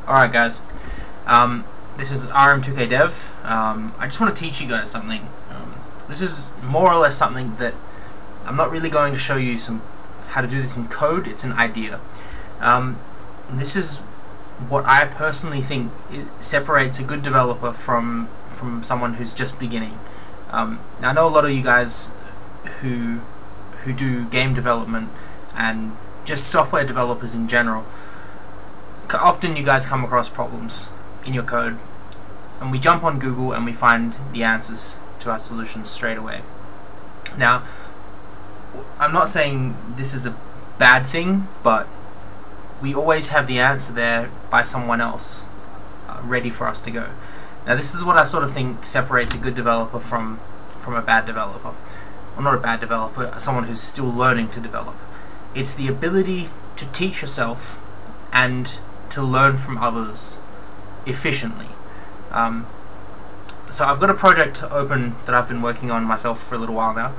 Alright guys, this is RM2K Dev. I just want to teach you guys something. This is more or less something that I'm not really going to show you how to do this in code. It's an idea. This is what I personally think separates a good developer from someone who's just beginning. Now, I know a lot of you guys who do game development and just software developers in general. Often you guys come across problems in your code, and we jump on Google and we find the answers to our solutions straight away. Now, I'm not saying this is a bad thing, but we always have the answer there by someone else, ready for us to go. Now, this is what I sort of think separates a good developer from a bad developer. Well, not a bad developer, someone who's still learning to develop. It's the ability to teach yourself and to learn from others efficiently. So I've got a project open that I've been working on myself for a little while now,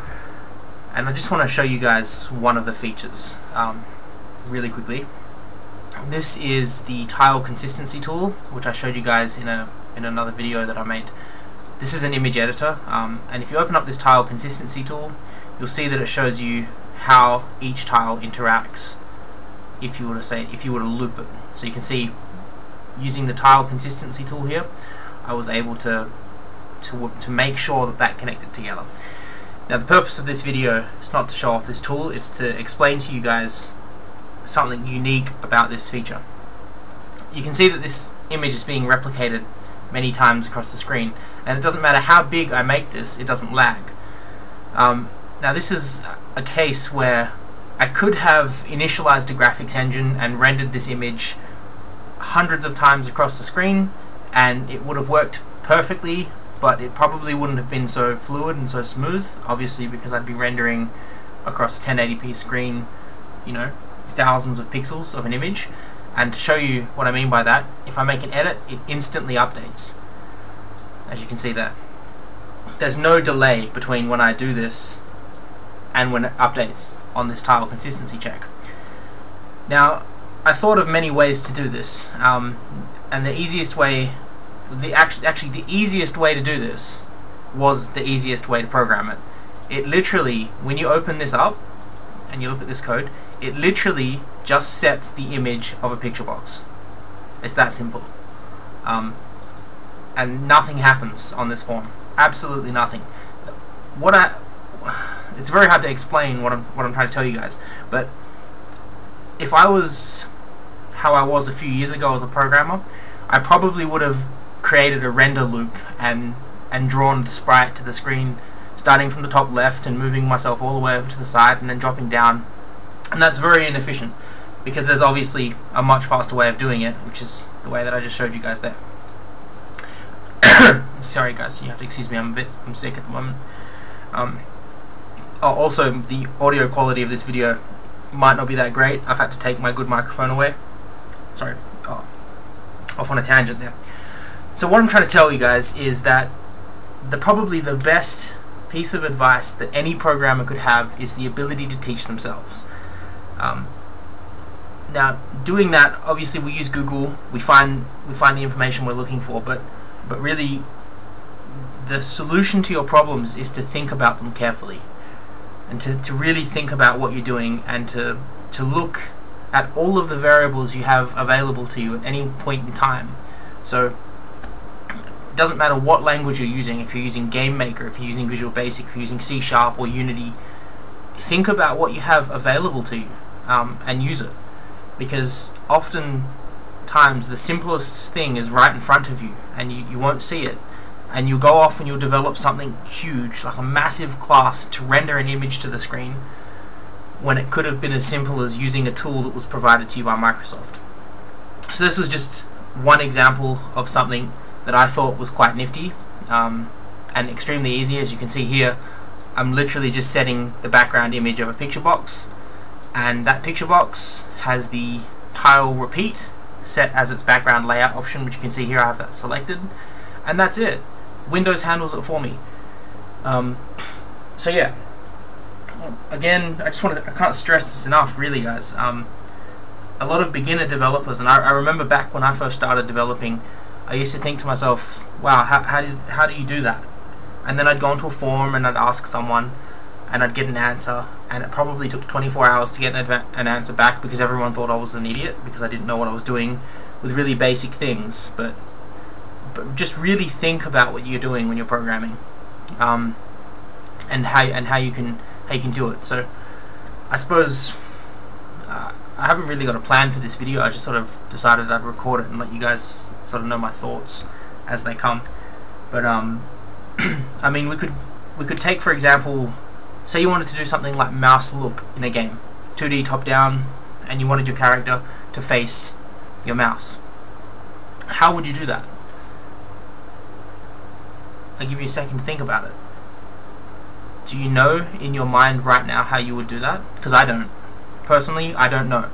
and I just want to show you guys one of the features really quickly. This is the tile consistency tool, which I showed you guys in another video that I made. This is an image editor, and if you open up this tile consistency tool, you'll see that it shows you how each tile interacts if you were to loop it. So you can see, using the tile consistency tool here, I was able to make sure that connected together. Now, the purpose of this video is not to show off this tool, it's to explain to you guys something unique about this feature. You can see that this image is being replicated many times across the screen, and it doesn't matter how big I make this, it doesn't lag. Now, this is a case where I could have initialized a graphics engine and rendered this image hundreds of times across the screen, and it would have worked perfectly, but it probably wouldn't have been so fluid and so smooth, obviously, because I'd be rendering across a 1080p screen, you know, thousands of pixels of an image. And to show you what I mean by that, if I make an edit, it instantly updates, as you can see there. There's no delay between when I do this and when it updates on this tile consistency check. Now, I thought of many ways to do this, and the easiest way, actually the easiest way to do this was the easiest way to program it. It literally, when you open this up and you look at this code, it literally just sets the image of a picture box. It's that simple. And nothing happens on this form. Absolutely nothing. It's very hard to explain what I'm trying to tell you guys, but if I was how I was a few years ago as a programmer, I probably would have created a render loop and drawn the sprite to the screen, starting from the top left and moving myself all the way over to the side and then dropping down. And that's very inefficient, because there's obviously a much faster way of doing it, which is the way that I just showed you guys there. Sorry guys, you have to excuse me, I'm sick at the moment. Also, the audio quality of this video might not be that great. I've had to take my good microphone away. Sorry, off on a tangent there. So what I'm trying to tell you guys is that probably the best piece of advice that any programmer could have is the ability to teach themselves. Now, doing that, obviously we use Google, we find the information we're looking for, but really the solution to your problems is to think about them carefully, and to really think about what you're doing, and to look at all of the variables you have available to you at any point in time. So it doesn't matter what language you're using, if you're using GameMaker, if you're using Visual Basic, if you're using C# or Unity, think about what you have available to you, and use it, because oftentimes the simplest thing is right in front of you and you won't see it, and you'll go off and you'll develop something huge, like a massive class to render an image to the screen, when it could have been as simple as using a tool that was provided to you by Microsoft. So this was just one example of something that I thought was quite nifty, and extremely easy. As you can see here, I'm literally just setting the background image of a picture box, and that picture box has the tile repeat set as its background layout option, which you can see here I have that selected, and that's it. Windows handles it for me. So yeah, again, I can't stress this enough, really, guys. a lot of beginner developers, and I remember back when I first started developing, I used to think to myself, wow, how do you do that? And then I'd go into a forum and I'd ask someone, and I'd get an answer, and it probably took 24 hours to get an answer back because everyone thought I was an idiot because I didn't know what I was doing with really basic things. But just really think about what you're doing when you're programming, and how you can do it. So I suppose I haven't really got a plan for this video. I just sort of decided I'd record it and let you guys sort of know my thoughts as they come. But I mean, we could take, for example, say you wanted to do something like mouse look in a game, 2D top down, and you wanted your character to face your mouse. How would you do that? I'll give you a second to think about it. Do you know in your mind right now how you would do that? Because I don't. Personally, I don't know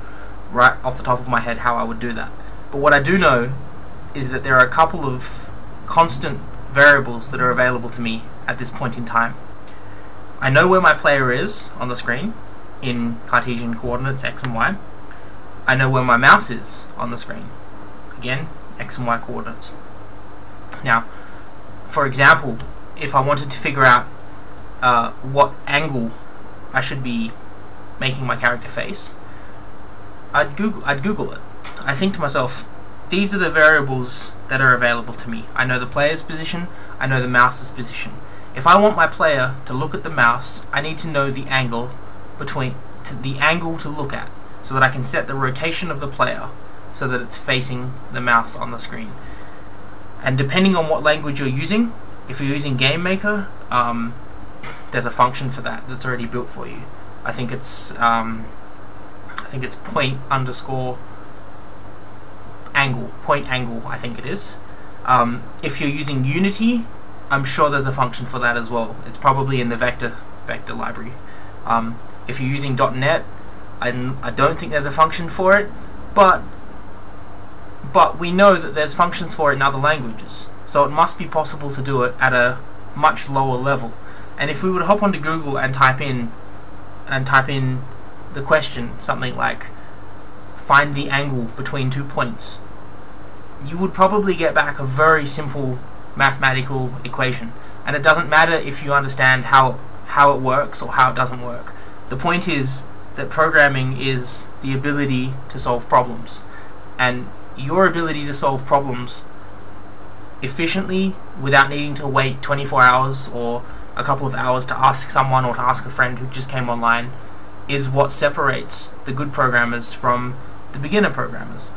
right off the top of my head how I would do that. But what I do know is that there are a couple of constant variables that are available to me at this point in time. I know where my player is on the screen in Cartesian coordinates X and Y. I know where my mouse is on the screen, again, X and Y coordinates. Now, for example, if I wanted to figure out what angle I should be making my character face, I'd Google it. I think to myself, these are the variables that are available to me. I know the player's position, I know the mouse's position. If I want my player to look at the mouse, I need to know the angle to look at, so that I can set the rotation of the player so that it's facing the mouse on the screen. And depending on what language you're using, if you're using Game Maker, there's a function for that that's already built for you. I think it's point angle, I think it is. If you're using Unity, I'm sure there's a function for that as well. It's probably in the vector library. If you're using .NET, I don't think there's a function for it, but we know that there's functions for it in other languages, so it must be possible to do it at a much lower level. And if we would hop onto Google and type in the question, something like find the angle between 2 points, you would probably get back a very simple mathematical equation. And it doesn't matter if you understand how it works or how it doesn't work. The point is that programming is the ability to solve problems, and your ability to solve problems efficiently without needing to wait 24 hours or a couple of hours to ask someone or to ask a friend who just came online is what separates the good programmers from the beginner programmers.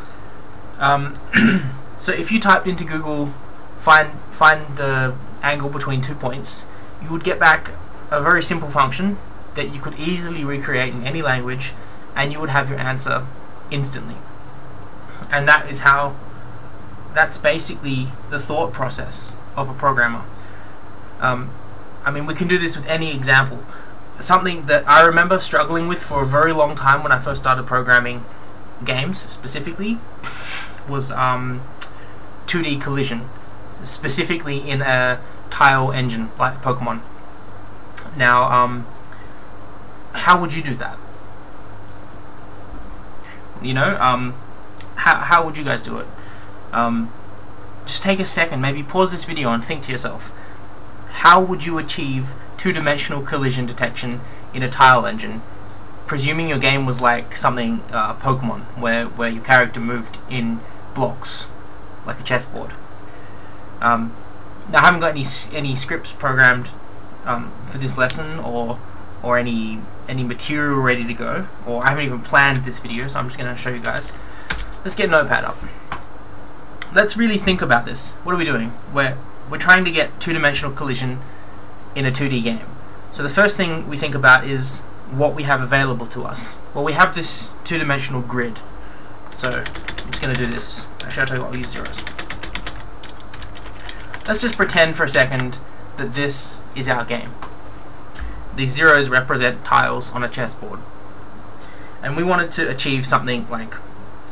So if you typed into Google find the angle between 2 points, you would get back a very simple function that you could easily recreate in any language, and you would have your answer instantly. And that's basically the thought process of a programmer. I mean, we can do this with any example. Something that I remember struggling with for a very long time when I first started programming games specifically was 2D collision, specifically in a tile engine like Pokemon. Now, how would you do that? You know, how would you guys do it? Just take a second, maybe pause this video and think to yourself, how would you achieve two-dimensional collision detection in a tile engine, presuming your game was like something Pokemon, where your character moved in blocks like a chessboard? Now, I haven't got any scripts programmed for this lesson or any material ready to go, or I haven't even planned this video, so I'm just going to show you guys. Let's get Notepad up. Let's really think about this. What are we doing? We're trying to get two-dimensional collision in a 2D game. So the first thing we think about is what we have available to us. Well, we have this two-dimensional grid. So I'm just going to do this. Actually, I'll tell you what, I'll use zeros. Let's just pretend for a second that this is our game. These zeros represent tiles on a chessboard. And we wanted to achieve something like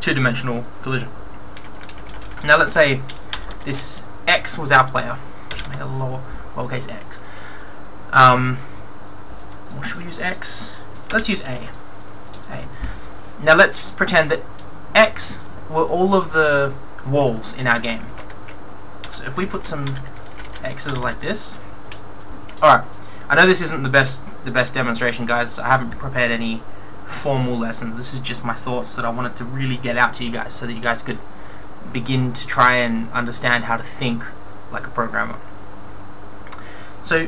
two-dimensional collision. Now let's say this X was our player. Just make a lowercase x. What should we use X? Let's use A. Now let's pretend that X were all of the walls in our game. So if we put some X's like this, alright, I know this isn't the best demonstration, guys. I haven't prepared any formal lesson. This is just my thoughts that I wanted to really get out to you guys so that you guys could begin to try and understand how to think like a programmer. So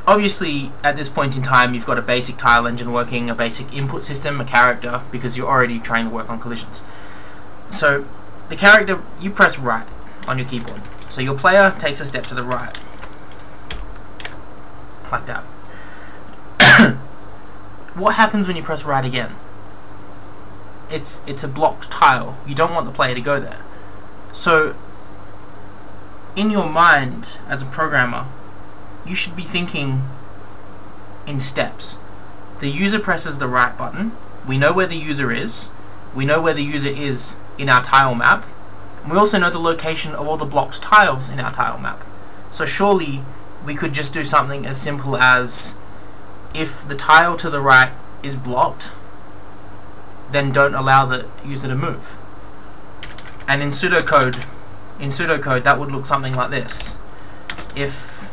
obviously at this point in time you've got a basic tile engine working, a basic input system, a character, because you're already trying to work on collisions. So the character, you press right on your keyboard. So your player takes a step to the right. Like that. What happens when you press right again? It's a blocked tile. You don't want the player to go there. So in your mind as a programmer, you should be thinking in steps. The user presses the right button. We know where the user is. We know where the user is in our tile map. We also know the location of all the blocked tiles in our tile map. So surely we could just do something as simple as, if the tile to the right is blocked, then don't allow the user to move. And in pseudocode that would look something like this. If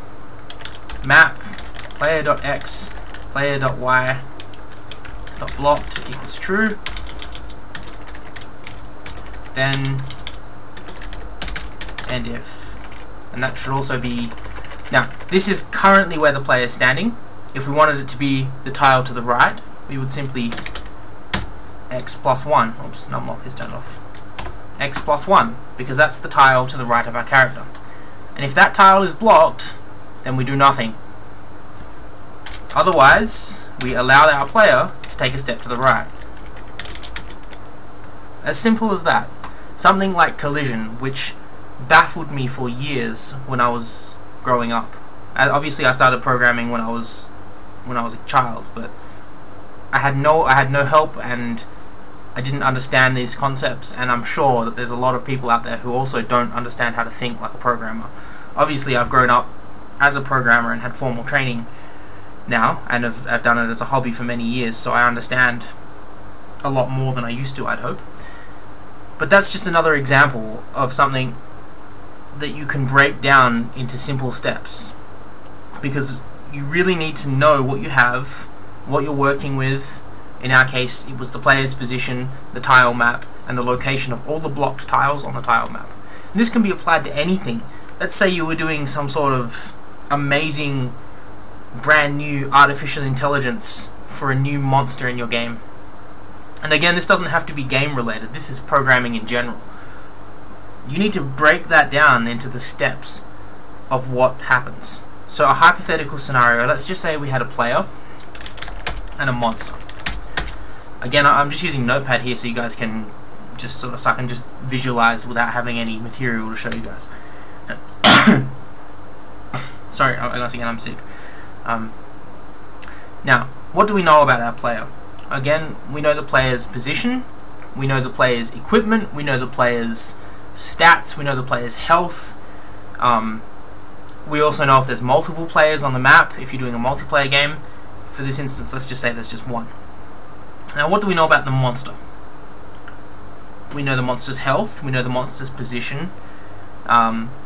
map player.x player.y blocked equals true, then and if, and that should also be, now this is currently where the player is standing. If we wanted it to be the tile to the right, we would simply x plus 1, oops, numlock is turned off, x plus 1, because that's the tile to the right of our character. And if that tile is blocked, then we do nothing. Otherwise, we allow our player to take a step to the right. As simple as that. Something like collision, which baffled me for years when I was growing up. Obviously I started programming when I was a child, but I had no help, and I didn't understand these concepts, and I'm sure that there's a lot of people out there who also don't understand how to think like a programmer. Obviously I've grown up as a programmer and had formal training now, and I've done it as a hobby for many years, so I understand a lot more than I used to, I'd hope. But that's just another example of something that you can break down into simple steps, because you really need to know what you have, what you're working with. In our case, it was the player's position, the tile map, and the location of all the blocked tiles on the tile map. And this can be applied to anything. Let's say you were doing some sort of amazing, brand new artificial intelligence for a new monster in your game. And again, this doesn't have to be game related, this is programming in general. You need to break that down into the steps of what happens. So a hypothetical scenario, let's just say we had a player and a monster. Again, I'm just using Notepad here so you guys can just so I can just visualize without having any material to show you guys. Sorry, once again, I'm sick. Now, what do we know about our player? Again, we know the player's position, we know the player's equipment, we know the player's stats, we know the player's health. We also know if there's multiple players on the map, if you're doing a multiplayer game. For this instance, let's just say there's just one. Now, what do we know about the monster? We know the monster's health, we know the monster's position.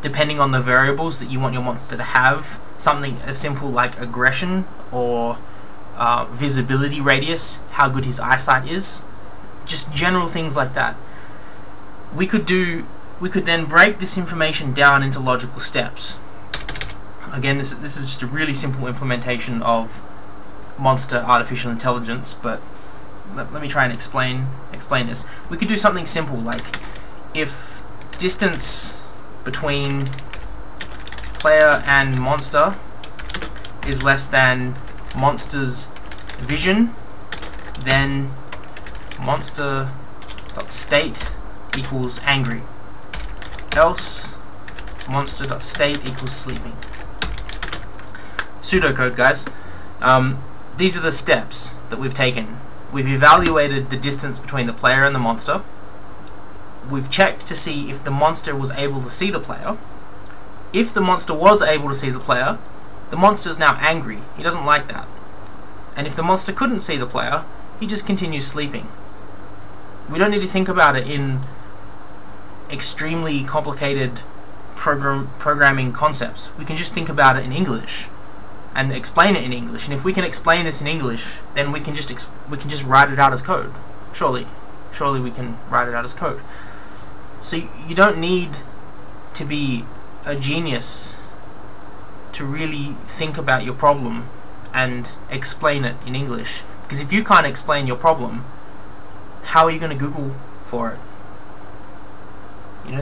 Depending on the variables that you want your monster to have, something as simple like aggression or visibility radius, how good his eyesight is, just general things like that. We could then break this information down into logical steps. Again, this is just a really simple implementation of monster artificial intelligence, but let me try and explain this. We could do something simple like, if distance between player and monster is less than monster's vision, then monster.state equals angry. Else monster.state equals sleeping. Pseudocode, guys. These are the steps that we've taken. We've evaluated the distance between the player and the monster. We've checked to see if the monster was able to see the player. If the monster was able to see the player, the monster is now angry. He doesn't like that. And if the monster couldn't see the player, he just continues sleeping. We don't need to think about it in extremely complicated programming concepts. We can just think about it in English and explain it in English. And if we can explain this in English, then we can just write it out as code. Surely we can write it out as code. So you don't need to be a genius to really think about your problem and explain it in English. Because if you can't explain your problem, how are you going to Google for it?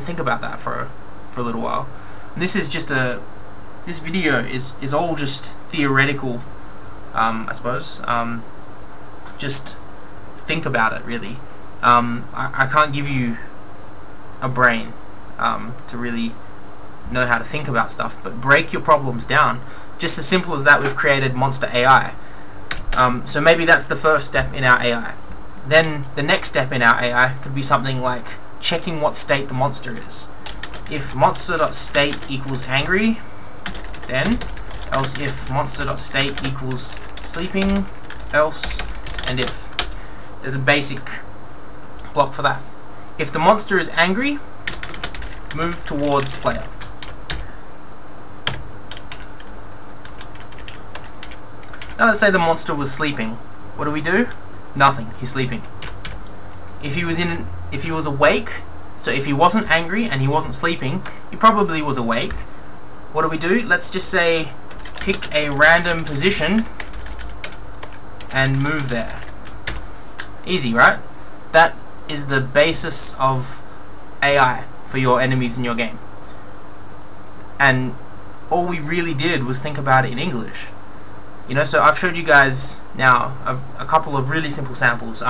Think about that for a little while. This is just this video is all just theoretical, I suppose. Just think about it, really. I can't give you a brain to really know how to think about stuff, but break your problems down. Just as simple as that, we've created Monster AI. So maybe that's the first step in our AI. Then the next step in our AI could be something like checking what state the monster is. If monster.state equals angry, then, else if monster.state equals sleeping, else, and if. There's a basic block for that. If the monster is angry, move towards player. Now let's say the monster was sleeping. What do? Nothing. He's sleeping. If he was awake, so if he wasn't angry and he wasn't sleeping, he probably was awake. What do? Let's just say pick a random position and move there. Easy, right? That is the basis of AI for your enemies in your game. And all we really did was think about it in English. So I've showed you guys now a couple of really simple samples.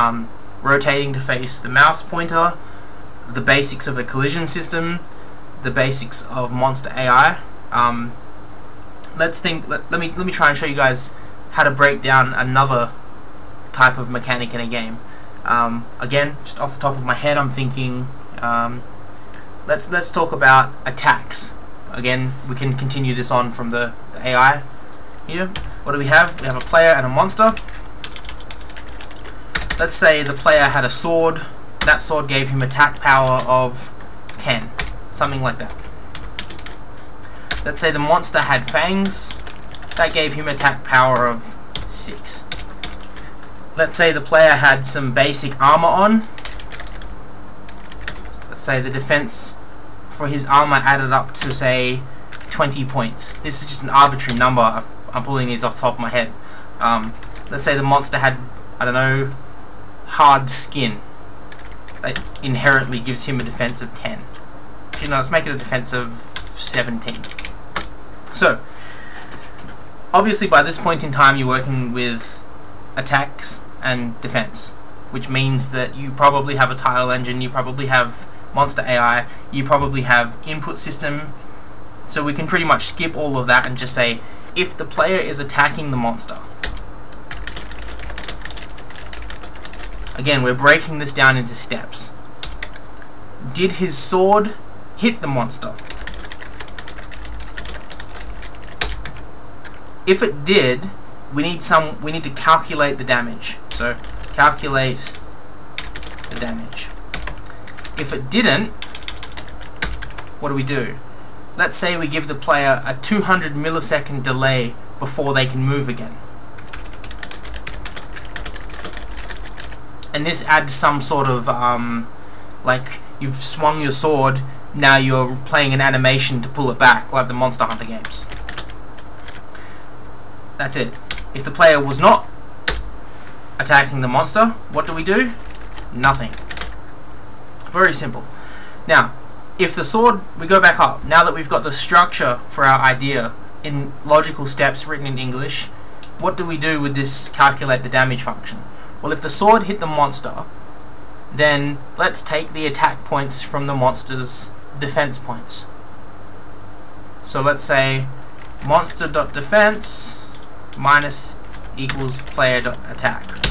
Rotating to face the mouse pointer, the basics of a collision system, the basics of Monster AI. Let me try and show you guys how to break down another type of mechanic in a game. Again, just off the top of my head, I'm thinking, let's talk about attacks. Again, we can continue this on from the AI here. What do we have? We have a player and a monster. Let's say the player had a sword. That sword gave him attack power of 10, something like that. Let's say the monster had fangs. That gave him attack power of 6. Let's say the player had some basic armor on. Let's say the defense for his armor added up to, say, 20 points. This is just an arbitrary number. I'm pulling these off the top of my head. Let's say the monster had, I don't know, hard skin. That inherently gives him a defense of 10. Let's make it a defense of 17. So, obviously by this point in time you're working with attacks and defense, which means that you probably have a tile engine, you probably have Monster AI, you probably have input system. So we can pretty much skip all of that and just say, if the player is attacking the monster. Again, we're breaking this down into steps. Did his sword hit the monster? If it did, we need to calculate the damage. So calculate the damage. If it didn't, what do? Let's say we give the player a 200 millisecond delay before they can move again. And this adds some sort of, like you've swung your sword, now you're playing an animation to pull it back, like the Monster Hunter games. That's it. If the player was not attacking the monster, what do? Nothing. Very simple. Now, if the sword, we go back up, now that we've got the structure for our idea in logical steps written in English, what do we do with this calculate the damage function? Well, if the sword hit the monster, then let's take the attack points from the monster's defense points. So let's say monster.defense minus equals player.attack.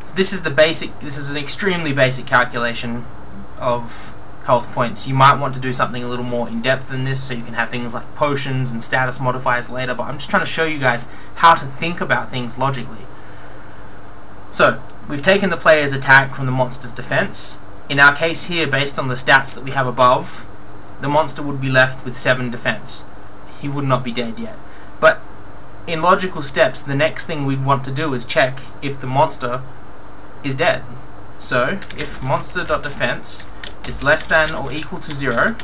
So this is an extremely basic calculation of health points. You might want to do something a little more in depth than this, so you can have things like potions and status modifiers later, but I'm just trying to show you guys how to think about things logically. So we've taken the player's attack from the monster's defense. In our case here, based on the stats that we have above, the monster would be left with 7 defense. He would not be dead yet. But in logical steps, the next thing we'd want to do is check if the monster is dead. So, if monster.defense is less than or equal to 0,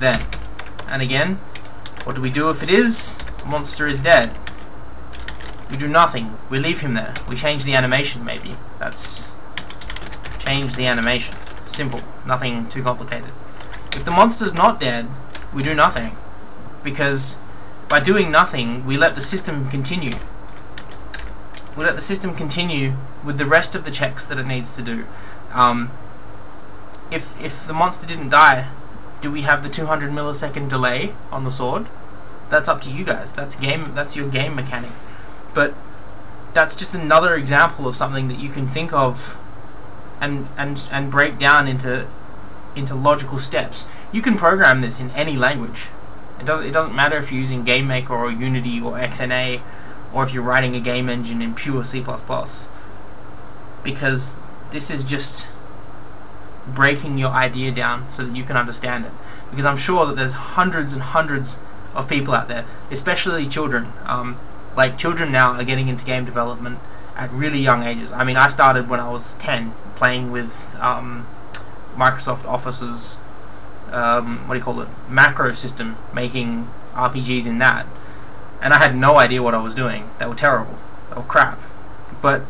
then, and again, what do we do if it is? Monster is dead. We do nothing. We leave him there. We change the animation, maybe. That's change the animation. Simple. Nothing too complicated. If the monster's not dead, we do nothing. Because by doing nothing, we let the system continue. We let the system continue with the rest of the checks that it needs to do. If the monster didn't die, do we have the 200 millisecond delay on the sword? That's up to you guys. That's your game mechanic. But that's just another example of something that you can think of and break down into logical steps. You can program this in any language. It doesn't matter if you're using GameMaker or Unity or XNA, or if you're writing a game engine in pure C++, because this is just breaking your idea down so that you can understand it. Because I'm sure that there's hundreds and hundreds of people out there, especially children. Like, children now are getting into game development at really young ages. I mean, I started when I was 10, playing with Microsoft Office's macro system, making RPGs in that, and I had no idea what I was doing. They were terrible. They were crap. But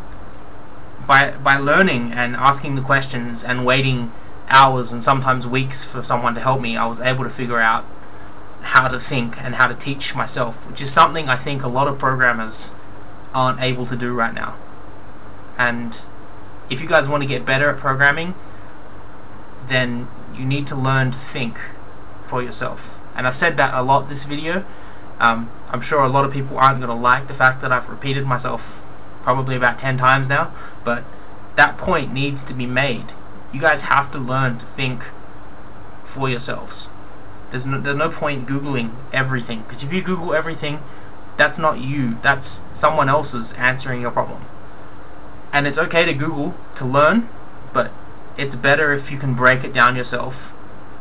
by learning and asking the questions and waiting hours and sometimes weeks for someone to help me, I was able to figure out how to think and how to teach myself, which is something I think a lot of programmers aren't able to do right now. And if you guys want to get better at programming, then you need to learn to think for yourself. And I've said that a lot this video. I'm sure a lot of people aren't going to like the fact that I've repeated myself probably about 10 times now, but that point needs to be made. You guys have to learn to think for yourselves. There's no point Googling everything, because if you Google everything, that's not you, that's someone else's answering your problem. And it's okay to Google to learn, but it's better if you can break it down yourself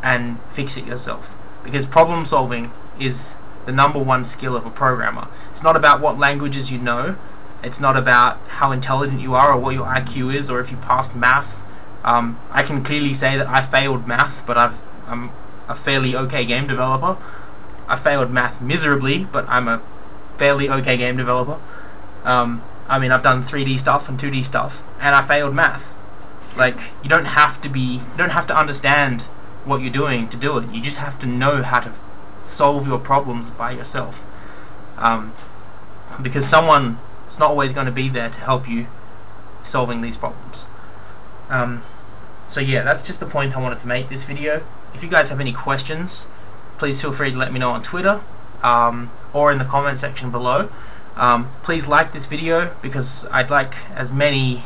and fix it yourself, because problem solving is the #1 skill of a programmer. It's not about what languages you know, it's not about how intelligent you are or what your IQ is or if you passed math. I can clearly say that I failed math, but I'm a fairly okay game developer. I failed math miserably, but I'm a fairly okay game developer. I mean, I've done 3D stuff and 2D stuff, and I failed math. Like, you don't have to understand what you're doing to do it. You just have to know how to solve your problems by yourself. Because someone is not always going to be there to help you solving these problems. So yeah, that's just the point I wanted to make this video. If you guys have any questions, please feel free to let me know on Twitter, or in the comment section below. Please like this video, because I'd like as many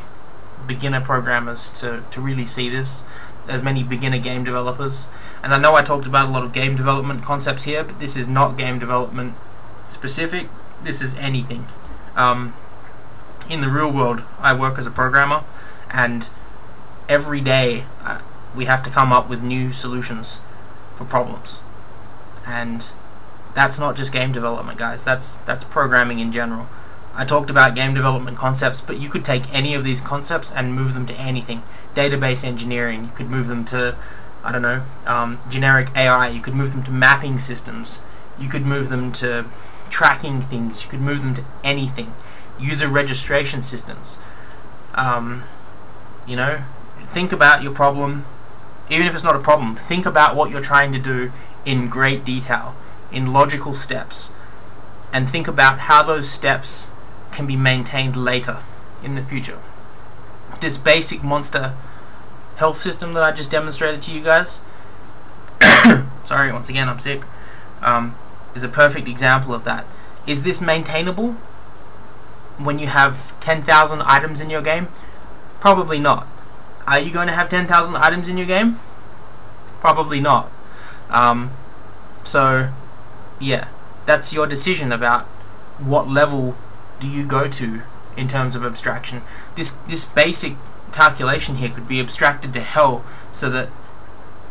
beginner programmers to really see this, as many beginner game developers. And I know I talked about a lot of game development concepts here, but this is not game development specific. This is anything. In the real world, I work as a programmer, and every day we have to come up with new solutions for problems. And that's not just game development, guys. That's programming in general. I talked about game development concepts, but you could take any of these concepts and move them to anything. Database engineering, you could move them to, I don't know, generic AI. You could move them to mapping systems. You could move them to tracking things. You could move them to anything. User registration systems. You know, think about your problem. Even if it's not a problem, think about what you're trying to do in great detail, in logical steps, and think about how those steps can be maintained later in the future. This basic monster health system that I just demonstrated to you guys, sorry, once again I'm sick, is a perfect example of that. Is this maintainable when you have 10,000 items in your game? Probably not. Are you going to have 10,000 items in your game? Probably not. So yeah, that's your decision about what level do you go to in terms of abstraction. This basic calculation here could be abstracted to hell, so that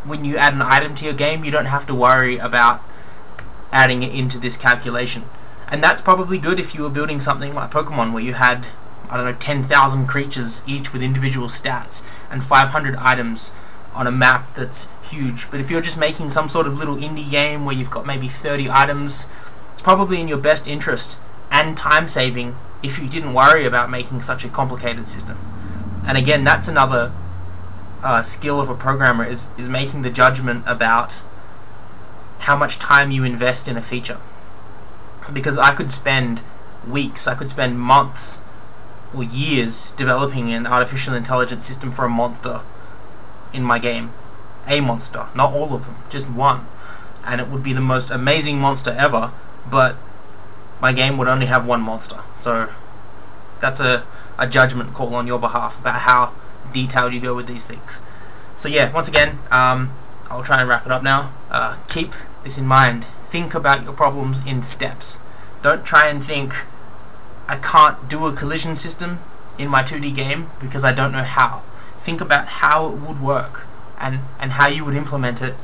when you add an item to your game, you don't have to worry about adding it into this calculation. And that's probably good if you were building something like Pokemon, where you had, I don't know, 10,000 creatures each with individual stats and 500 items on a map that's huge. But if you're just making some sort of little indie game where you've got maybe 30 items, it's probably in your best interest and time saving if you didn't worry about making such a complicated system. And again, that's another skill of a programmer, is making the judgment about how much time you invest in a feature. Because I could spend weeks, I could spend months or years developing an artificial intelligence system for a monster in my game. A monster, not all of them, just one. And it would be the most amazing monster ever, but my game would only have one monster. So that's a judgment call on your behalf about how detailed you go with these things. So yeah, once again, I'll try and wrap it up now. Keep this in mind. Think about your problems in steps. Don't try and think, I can't do a collision system in my 2D game because I don't know how. Think about how it would work and how you would implement it,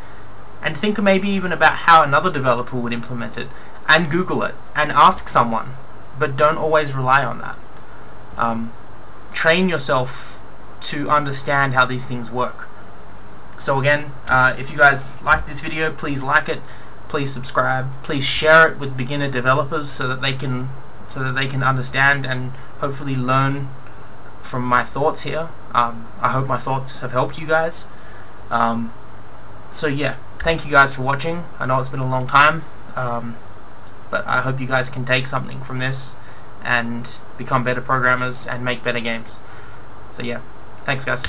and think maybe even about how another developer would implement it, and Google it and ask someone, but don't always rely on that. Train yourself to understand how these things work. So again, if you guys like this video, please like it, please subscribe, please share it with beginner developers so that they can understand and hopefully learn from my thoughts here. I hope my thoughts have helped you guys. So yeah, thank you guys for watching. I know it's been a long time, but I hope you guys can take something from this and become better programmers and make better games. So yeah, thanks guys.